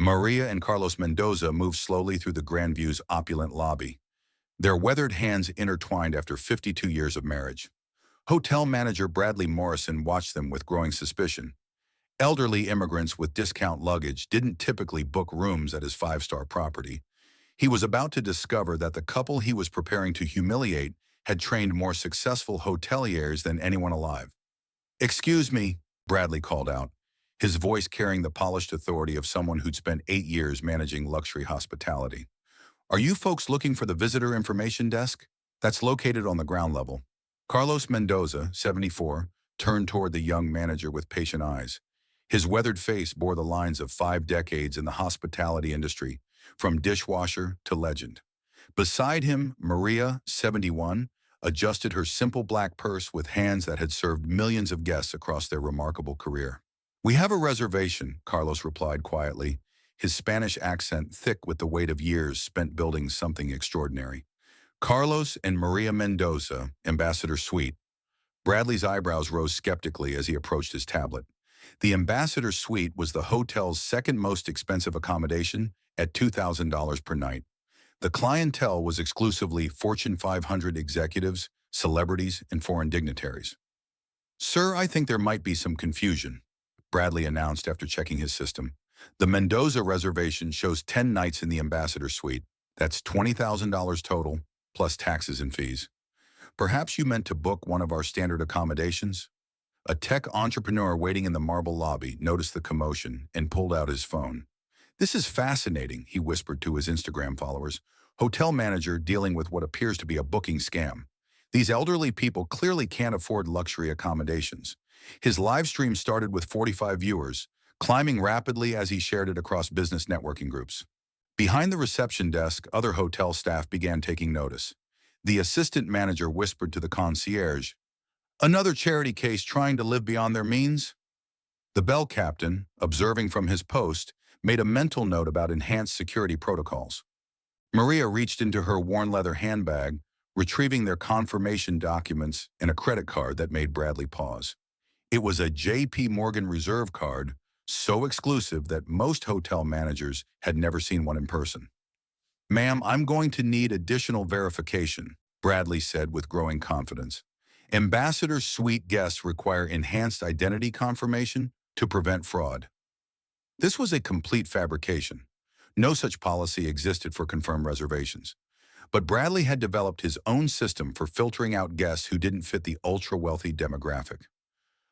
Maria and Carlos Mendoza moved slowly through the Grandview's opulent lobby, their weathered hands intertwined after 52 years of marriage. Hotel manager Bradley Morrison watched them with growing suspicion. Elderly immigrants with discount luggage didn't typically book rooms at his five-star property. He was about to discover that the couple he was preparing to humiliate had trained more successful hoteliers than anyone alive. "Excuse me," Bradley called out, his voice carrying the polished authority of someone who'd spent 8 years managing luxury hospitality. "Are you folks looking for the visitor information desk? That's located on the ground level." Carlos Mendoza, 74, turned toward the young manager with patient eyes. His weathered face bore the lines of 5 decades in the hospitality industry, from dishwasher to legend. Beside him, Maria, 71, adjusted her simple black purse with hands that had served millions of guests across their remarkable career. "We have a reservation," Carlos replied quietly, his Spanish accent thick with the weight of years spent building something extraordinary. Carlos and Maria Mendoza, Ambassador Suite. Bradley's eyebrows rose skeptically as he approached his tablet. The Ambassador Suite was the hotel's second most expensive accommodation at $2,000 per night. The clientele was exclusively Fortune 500 executives, celebrities, and foreign dignitaries. "Sir, I think there might be some confusion," Bradley announced after checking his system. "The Mendoza reservation shows 10 nights in the Ambassador Suite. That's $20,000 total, plus taxes and fees. Perhaps you meant to book one of our standard accommodations?" A tech entrepreneur waiting in the marble lobby noticed the commotion and pulled out his phone. "This is fascinating," he whispered to his Instagram followers. "Hotel manager dealing with what appears to be a booking scam. These elderly people clearly can't afford luxury accommodations." His live stream started with 45 viewers, climbing rapidly as he shared it across business networking groups. Behind the reception desk, other hotel staff began taking notice. The assistant manager whispered to the concierge, "Another charity case trying to live beyond their means?" The bell captain, observing from his post, made a mental note about enhanced security protocols. Maria reached into her worn leather handbag, retrieving their confirmation documents and a credit card that made Bradley pause. It was a J.P. Morgan Reserve card, so exclusive that most hotel managers had never seen one in person. "Ma'am, I'm going to need additional verification," Bradley said with growing confidence. "Ambassador Suite guests require enhanced identity confirmation to prevent fraud." This was a complete fabrication. No such policy existed for confirmed reservations. But Bradley had developed his own system for filtering out guests who didn't fit the ultra-wealthy demographic.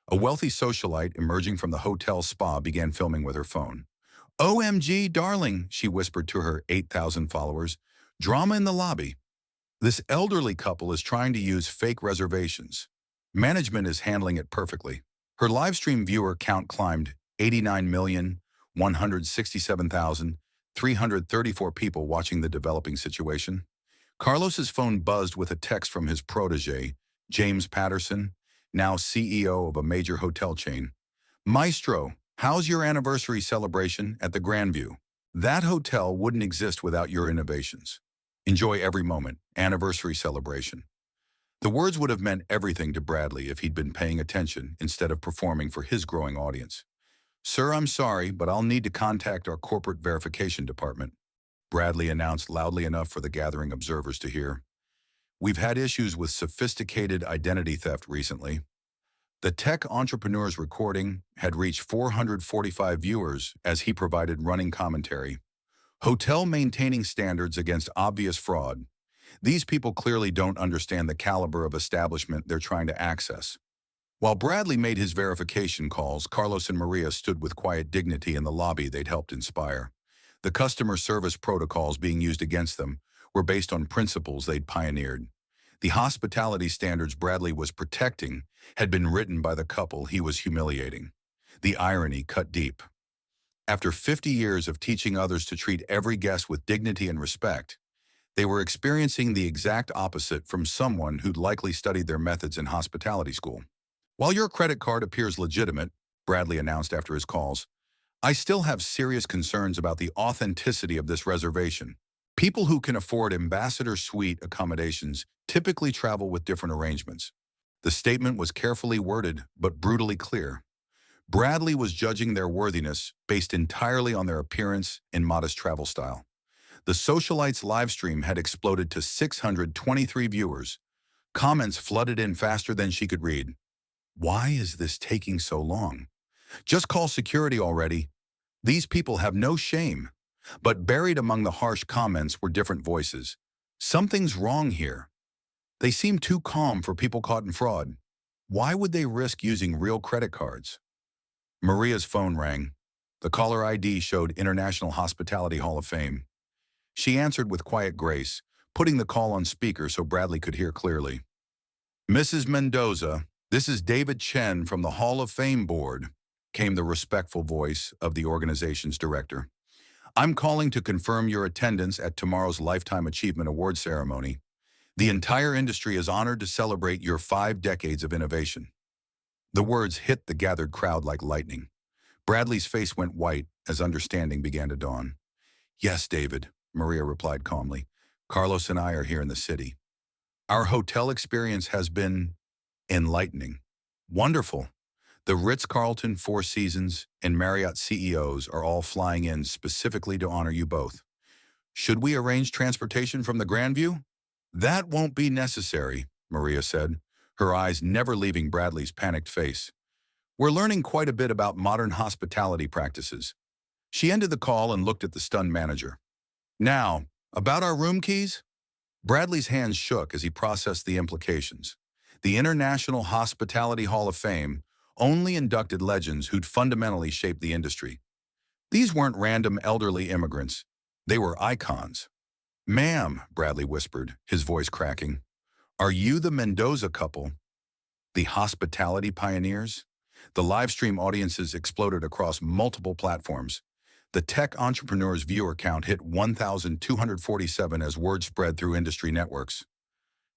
A wealthy socialite emerging from the hotel spa began filming with her phone. "OMG, darling," she whispered to her 8,000 followers. "Drama in the lobby. This elderly couple is trying to use fake reservations. Management is handling it perfectly." Her livestream viewer count climbed 89,167,334 people watching the developing situation. Carlos's phone buzzed with a text from his protege, James Patterson, now CEO of a major hotel chain. "Maestro, how's your anniversary celebration at the Grandview? That hotel wouldn't exist without your innovations. Enjoy every moment. Anniversary celebration." The words would have meant everything to Bradley if he'd been paying attention instead of performing for his growing audience. "Sir, I'm sorry, but I'll need to contact our corporate verification department," Bradley announced loudly enough for the gathering observers to hear. "We've had issues with sophisticated identity theft recently." The tech entrepreneur's recording had reached 445 viewers as he provided running commentary. "Hotel maintaining standards against obvious fraud. These people clearly don't understand the caliber of establishment they're trying to access." While Bradley made his verification calls, Carlos and Maria stood with quiet dignity in the lobby they'd helped inspire. The customer service protocols being used against them were based on principles they'd pioneered. The hospitality standards Bradley was protecting had been written by the couple he was humiliating. The irony cut deep. After 50 years of teaching others to treat every guest with dignity and respect, they were experiencing the exact opposite from someone who'd likely studied their methods in hospitality school. "While your credit card appears legitimate," Bradley announced after his calls, "I still have serious concerns about the authenticity of this reservation. People who can afford Ambassador Suite accommodations typically travel with different arrangements." The statement was carefully worded but brutally clear. Bradley was judging their worthiness based entirely on their appearance and modest travel style. The socialites' livestream had exploded to 623 viewers. Comments flooded in faster than she could read. Why is this taking so long? Just call security already. These people have no shame. But buried among the harsh comments were different voices. Something's wrong here. They seem too calm for people caught in fraud. Why would they risk using real credit cards? Maria's phone rang. The caller ID showed International Hospitality Hall of Fame. She answered with quiet grace, putting the call on speaker so Bradley could hear clearly. "Mrs. Mendoza, this is David Chen from the Hall of Fame board," came the respectful voice of the organization's director. "I'm calling to confirm your attendance at tomorrow's Lifetime Achievement Award ceremony. The entire industry is honored to celebrate your 5 decades of innovation." The words hit the gathered crowd like lightning. Bradley's face went white as understanding began to dawn. "Yes, David," Maria replied calmly. "Carlos and I are here in the city. Our hotel experience has been enlightening. Wonderful. The Ritz-Carlton, Four Seasons, and Marriott CEOs are all flying in specifically to honor you both. Should we arrange transportation from the Grandview?" "That won't be necessary," Maria said, her eyes never leaving Bradley's panicked face. "We're learning quite a bit about modern hospitality practices." She ended the call and looked at the stunned manager. "Now, about our room keys?" Bradley's hands shook as he processed the implications. The International Hospitality Hall of Fame only inducted legends who'd fundamentally shaped the industry. These weren't random elderly immigrants. They were icons. "Ma'am," Bradley whispered, his voice cracking, "are you the Mendoza couple? The hospitality pioneers?" The livestream audiences exploded across multiple platforms. The tech entrepreneur's viewer count hit 1,247 as word spread through industry networks.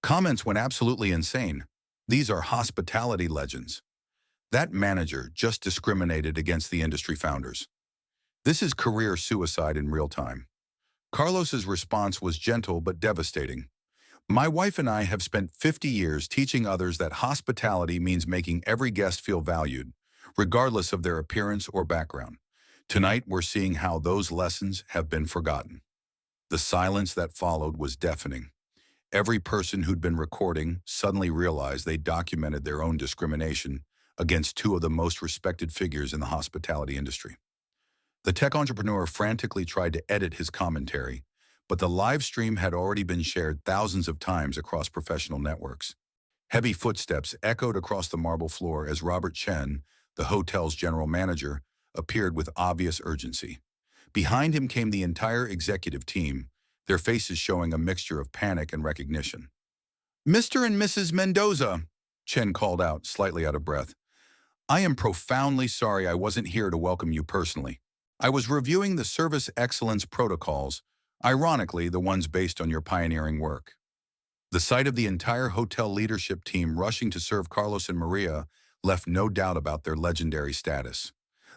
Comments went absolutely insane. "These are hospitality legends. That manager just discriminated against the industry founders. This is career suicide in real time." Carlos's response was gentle but devastating. "My wife and I have spent 50 years teaching others that hospitality means making every guest feel valued, regardless of their appearance or background. Tonight, we're seeing how those lessons have been forgotten." The silence that followed was deafening. Every person who'd been recording suddenly realized they documented their own discrimination against two of the most respected figures in the hospitality industry. The tech entrepreneur frantically tried to edit his commentary, but the live stream had already been shared thousands of times across professional networks. Heavy footsteps echoed across the marble floor as Robert Chen, the hotel's general manager, appeared with obvious urgency. Behind him came the entire executive team, their faces showing a mixture of panic and recognition. "Mr. and Mrs. Mendoza," Chen called out, slightly out of breath. "I am profoundly sorry I wasn't here to welcome you personally. I was reviewing the service excellence protocols, ironically the ones based on your pioneering work." The sight of the entire hotel leadership team rushing to serve Carlos and Maria left no doubt about their legendary status.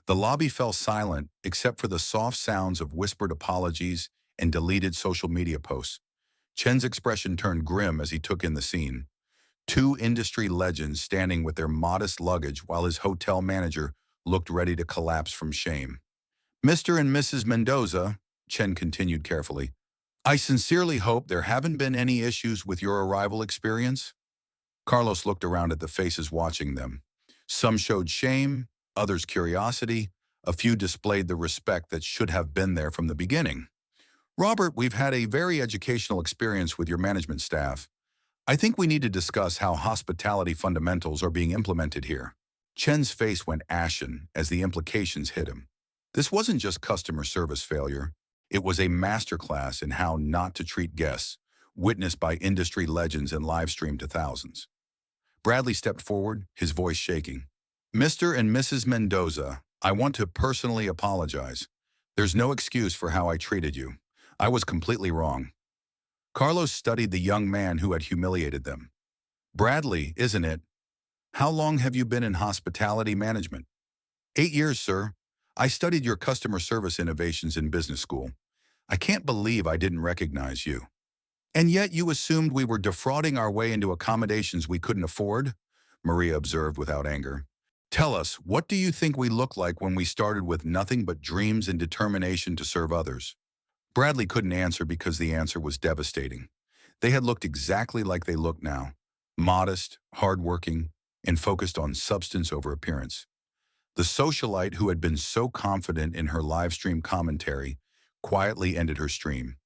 The lobby fell silent except for the soft sounds of whispered apologies and deleted social media posts. Chen's expression turned grim as he took in the scene. Two industry legends standing with their modest luggage while his hotel manager looked ready to collapse from shame. "Mr. and Mrs. Mendoza," Chen continued carefully, "I sincerely hope there haven't been any issues with your arrival experience." Carlos looked around at the faces watching them. Some showed shame, others curiosity, a few displayed the respect that should have been there from the beginning. "Robert, we've had a very educational experience with your management staff. I think we need to discuss how hospitality fundamentals are being implemented here." Chen's face went ashen as the implications hit him. This wasn't just customer service failure. It was a masterclass in how not to treat guests, witnessed by industry legends and live-streamed to thousands. Bradley stepped forward, his voice shaking. "Mr. and Mrs. Mendoza, I want to personally apologize. There's no excuse for how I treated you. I was completely wrong." Carlos studied the young man who had humiliated them. "Bradley, isn't it? How long have you been in hospitality management?" 8 years, sir. I studied your customer service innovations in business school. I can't believe I didn't recognize you." "And yet you assumed we were defrauding our way into accommodations we couldn't afford?" Maria observed without anger. Tell us, what do you think we look like when we started with nothing but dreams and determination to serve others? Bradley couldn't answer because the answer was devastating. They had looked exactly like they look now, modest, hardworking, and focused on substance over appearance. The socialite who had been so confident in her live stream commentary quietly ended her stream,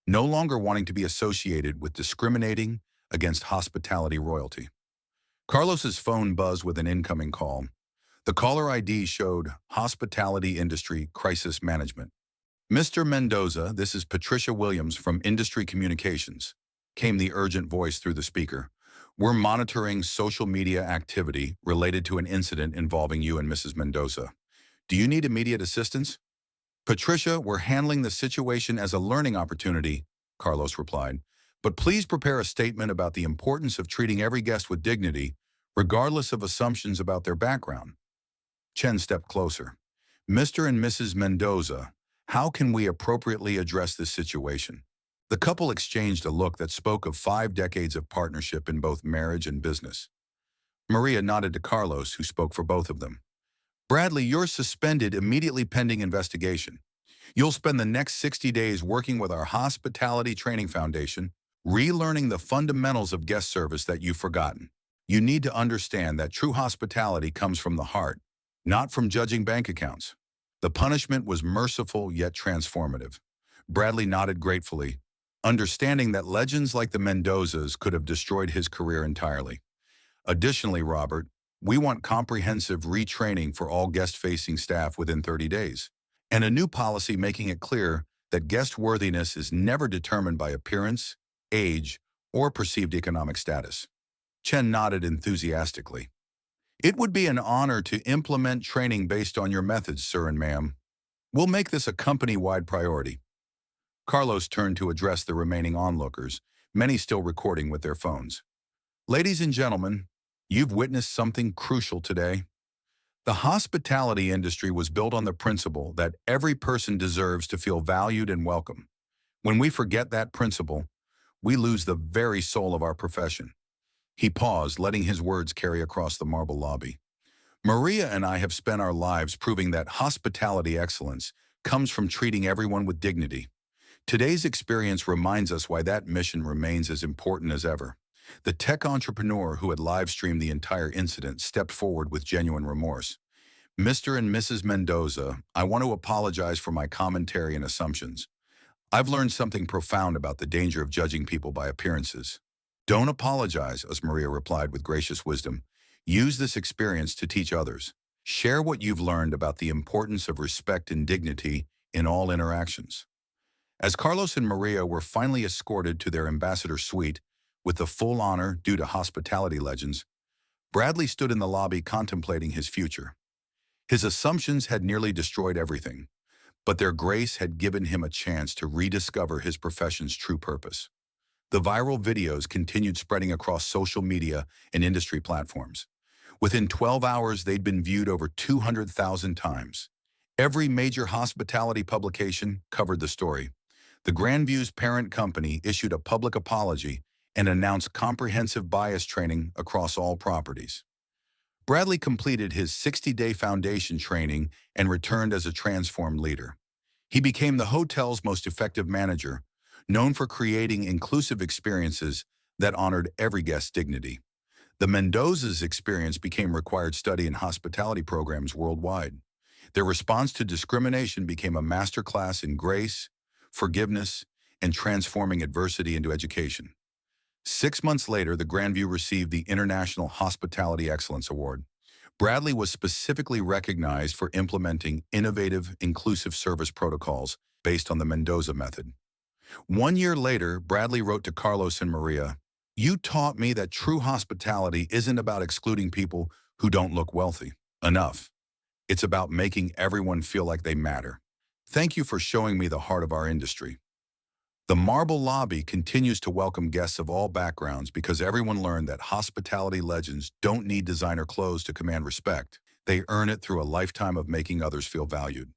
no longer wanting to be associated with discriminating against hospitality royalty. Carlos's phone buzzed with an incoming call. The caller ID showed Hospitality Industry Crisis Management. Mr. Mendoza, this is Patricia Williams from Industry Communications, came the urgent voice through the speaker. We're monitoring social media activity related to an incident involving you and Mrs. Mendoza. Do you need immediate assistance? Patricia, we're handling the situation as a learning opportunity, Carlos replied. But please prepare a statement about the importance of treating every guest with dignity, regardless of assumptions about their background. Chen stepped closer. Mr. and Mrs. Mendoza, how can we appropriately address this situation? The couple exchanged a look that spoke of 5 decades of partnership in both marriage and business. Maria nodded to Carlos, who spoke for both of them. Bradley, you're suspended immediately pending investigation. You'll spend the next 60 days working with our Hospitality Training Foundation, relearning the fundamentals of guest service that you've forgotten. You need to understand that true hospitality comes from the heart, not from judging bank accounts. The punishment was merciful yet transformative. Bradley nodded gratefully, understanding that legends like the Mendozas could have destroyed his career entirely. Additionally, Robert, we want comprehensive retraining for all guest-facing staff within 30 days, and a new policy making it clear that guest worthiness is never determined by appearance, age, or perceived economic status. Chen nodded enthusiastically. It would be an honor to implement training based on your methods, sir and ma'am. We'll make this a company-wide priority. Carlos turned to address the remaining onlookers, many still recording with their phones. Ladies and gentlemen, you've witnessed something crucial today. The hospitality industry was built on the principle that every person deserves to feel valued and welcome. When we forget that principle, we lose the very soul of our profession. He paused, letting his words carry across the marble lobby. Maria and I have spent our lives proving that hospitality excellence comes from treating everyone with dignity. Today's experience reminds us why that mission remains as important as ever. The tech entrepreneur who had live-streamed the entire incident stepped forward with genuine remorse. Mr. and Mrs. Mendoza, I want to apologize for my commentary and assumptions. I've learned something profound about the danger of judging people by appearances. Don't apologize, as Maria replied with gracious wisdom. Use this experience to teach others. Share what you've learned about the importance of respect and dignity in all interactions. As Carlos and Maria were finally escorted to their ambassador suite with the full honor due to hospitality legends, Bradley stood in the lobby contemplating his future. His assumptions had nearly destroyed everything, but their grace had given him a chance to rediscover his profession's true purpose. The viral videos continued spreading across social media and industry platforms. Within 12 hours, they'd been viewed over 200,000 times. Every major hospitality publication covered the story. The Grandview's parent company issued a public apology and announced comprehensive bias training across all properties. Bradley completed his 60-day foundation training and returned as a transformed leader. He became the hotel's most effective manager, known for creating inclusive experiences that honored every guest's dignity. The Mendoza's experience became required study in hospitality programs worldwide. Their response to discrimination became a masterclass in grace, forgiveness, and transforming adversity into education. 6 months later, the Grandview received the International Hospitality Excellence Award. Bradley was specifically recognized for implementing innovative, inclusive service protocols based on the Mendoza method. 1 year later, Bradley wrote to Carlos and Maria, "You taught me that true hospitality isn't about excluding people who don't look wealthy. Enough. It's about making everyone feel like they matter. Thank you for showing me the heart of our industry." The Marble Lobby continues to welcome guests of all backgrounds because everyone learned that hospitality legends don't need designer clothes to command respect. They earn it through a lifetime of making others feel valued.